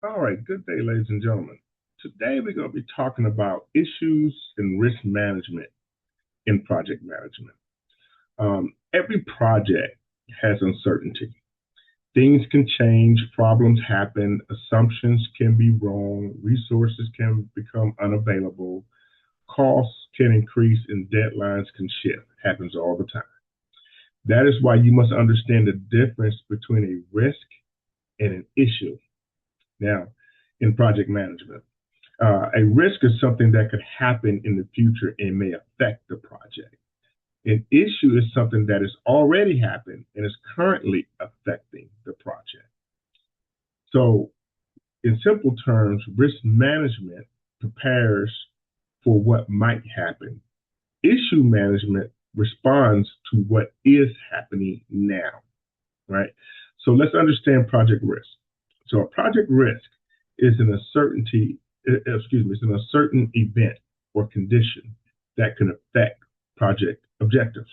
All right, good day, ladies and gentlemen. Today we're going to be talking about issues and risk management in project management. Every project has uncertainty. Things can change, problems happen, assumptions can be wrong, resources can become unavailable, costs can increase, and deadlines can shift. Happens all the time. That is why you must understand the difference between a risk and an issue. Now, in project management, a risk is something that could happen in the future and may affect the project. An issue is something that has already happened and is currently affecting the project. So, in simple terms, risk management prepares for what might happen. Issue management responds to what is happening now, right? So let's understand project risk. So a project risk is an uncertainty, it's an uncertain event or condition that can affect project objectives.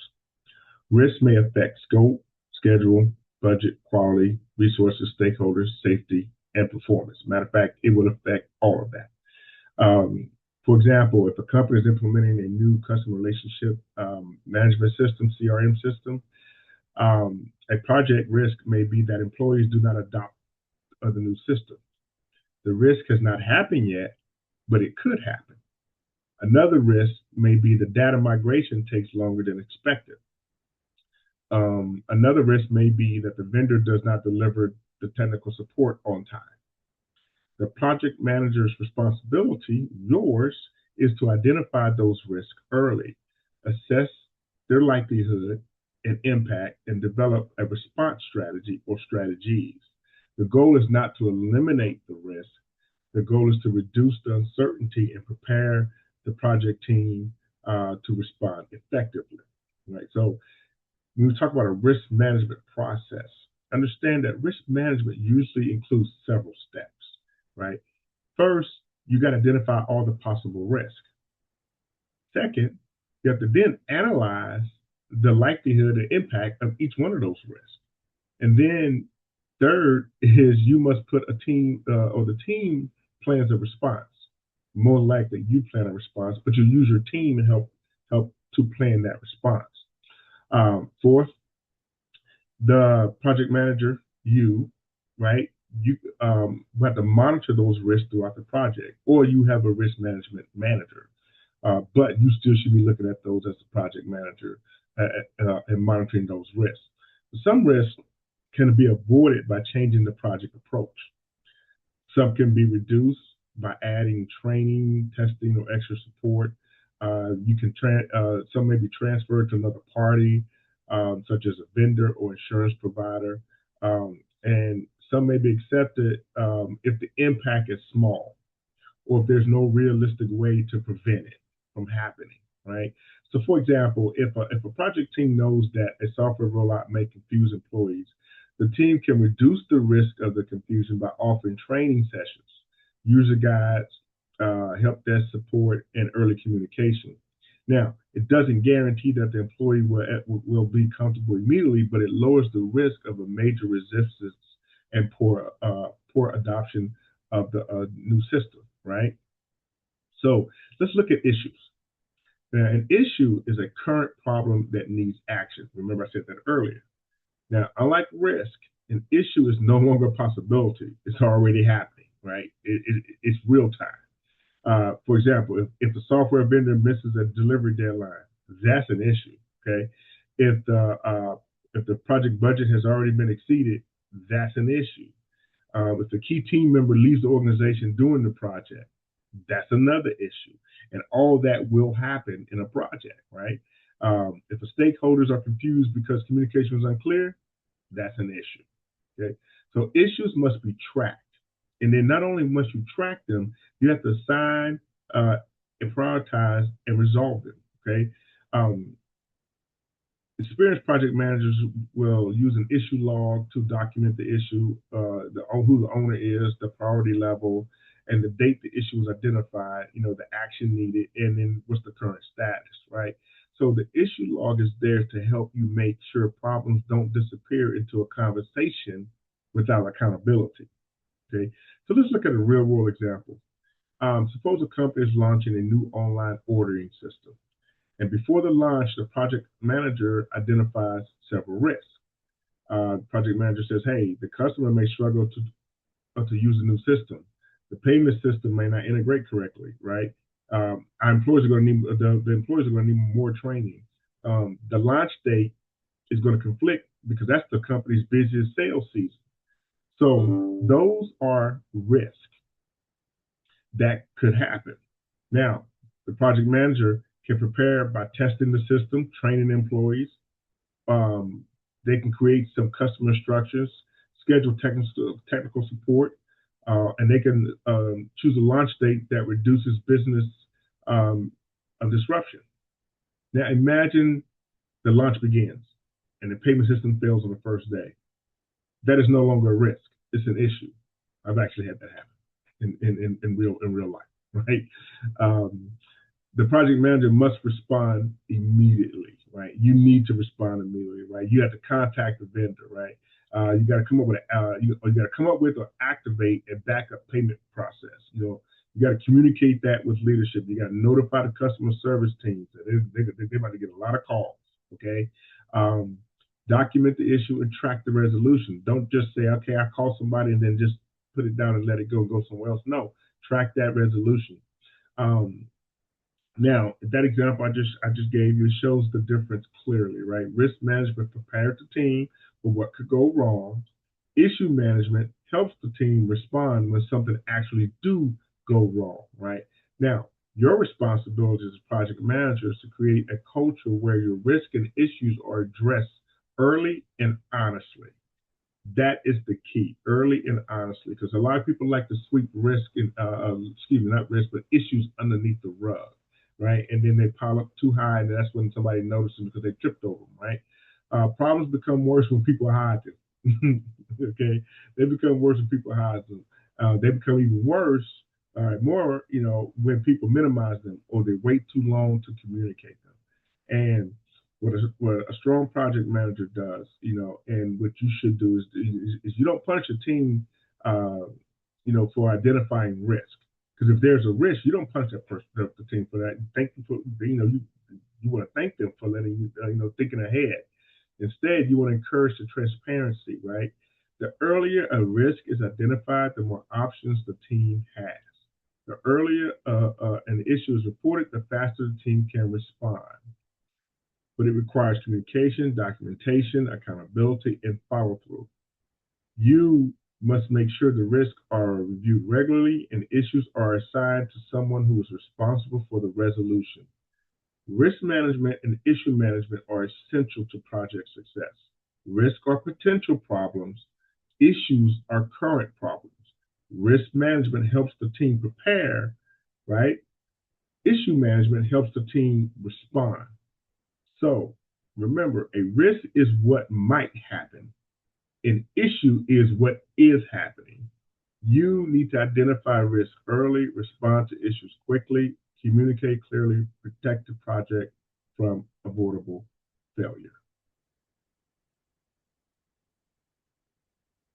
Risk may affect scope, schedule, budget, quality, resources, stakeholders, safety, and performance. Matter of fact, it will affect all of that. For example, if a company is implementing a new customer relationship management system, CRM system, a project risk may be that employees do not adopt the new system. The risk has not happened yet, but it could happen. Another risk may be the data migration takes longer than expected. Another risk may be that the vendor does not deliver the technical support on time. The project manager's responsibility, yours, is to identify those risks early, assess their likelihood and impact, and develop a response strategy or strategies. The goal is not to eliminate the risk. The goal is to reduce the uncertainty and prepare the project team to respond effectively. Right. So when we talk about a risk management process, understand that risk management usually includes several steps. Right. First, you got to identify all the possible risks. Second, you have to then analyze the likelihood and impact of each one of those risks. And then third is you must put a team or the team plans a response. More likely you plan a response, but you use your team and help to plan that response. Fourth, the project manager, right? You have to monitor those risks throughout the project, or you have a risk management manager. But you still should be looking at those as the project manager and monitoring those risks. Some risks can be avoided by changing the project approach. Some can be reduced by adding training, testing, or extra support. Some may be transferred to another party, such as a vendor or insurance provider, and some may be accepted if the impact is small or if there's no realistic way to prevent it from happening, right? So, for example, if a project team knows that a software rollout may confuse employees, the team can reduce the risk of the confusion by offering training sessions, user guides, help desk support, and early communication. Now, it doesn't guarantee that the employee will be comfortable immediately, but it lowers the risk of a major resistance and poor adoption of the new system, right? So let's look at issues. Now, an issue is a current problem that needs action. Remember, I said that earlier. Now, unlike risk, an issue is no longer a possibility. It's already happening, right? It's real time. For example, if the software vendor misses a delivery deadline, that's an issue, okay? If the project budget has already been exceeded, that's an issue. If the key team member leaves the organization during the project, that's another issue. And all that will happen in a project, right? If the stakeholders are confused because communication was unclear, that's an issue. Okay. So issues must be tracked. And then not only must you track them, you have to assign and prioritize and resolve them. Okay. Experienced project managers will use an issue log to document the issue, who the owner is, the priority level, and the date the issue was identified, the action needed, and then what's the current status, right? So the issue log is there to help you make sure problems don't disappear into a conversation without accountability, okay? So let's look at a real world example. Suppose a company is launching a new online ordering system. And before the launch, the project manager identifies several risks. The project manager says, hey, the customer may struggle to use a new system. The payment system may not integrate correctly, right? Our employees are going to need the employees are going to need more training. The launch date is going to conflict because that's the company's busiest sales season. So those are risks that could happen. Now, the project manager can prepare by testing the system, training employees. They can create some customer structures, schedule technical support, and they can choose a launch date that reduces business disruption. Now, imagine the launch begins and the payment system fails on the first day. That is no longer a risk; it's an issue. I've actually had that happen in real life, right? The project manager must respond immediately, right? You need to respond immediately, right? You have to contact the vendor, right? You got to come up with you got to come up with or activate a backup payment process. You got to communicate that with leadership. You got to notify the customer service teams that they're about to get a lot of calls. Okay, document the issue and track the resolution. Don't just say, okay, I call somebody and then just put it down and let it go somewhere else. No, track that resolution. Now, that example I just gave you shows the difference clearly, right? Risk management prepares the team for what could go wrong. Issue management helps the team respond when something actually do go wrong, right? Now, your responsibility as a project manager is to create a culture where your risk and issues are addressed early and honestly. That is the key, early and honestly, because a lot of people like to sweep risk and not risk, but issues underneath the rug, right? And then they pile up too high, and that's when somebody notices because they tripped over them, right? Problems become worse when people hide them. Okay, they become worse when people hide them. They become even worse, more, when people minimize them or they wait too long to communicate them. And what a strong project manager does, and what you should do is you don't punish a team, for identifying risk. Because if there's a risk, you don't punish the team for that. Thank you for, you want to thank them for letting you, thinking ahead. Instead, you want to encourage the transparency, right? The earlier a risk is identified, the more options the team has. The earlier an issue is reported, the faster the team can respond. But it requires communication, documentation, accountability, and follow through. You must make sure the risks are reviewed regularly and issues are assigned to someone who is responsible for the resolution. Risk management and issue management are essential to project success. Risk are potential problems, issues are current problems. Risk management helps the team prepare, right? Issue management helps the team respond. So remember, a risk is what might happen. An issue is what is happening. You need to identify risk early, respond to issues quickly, communicate clearly, protect the project from avoidable failure.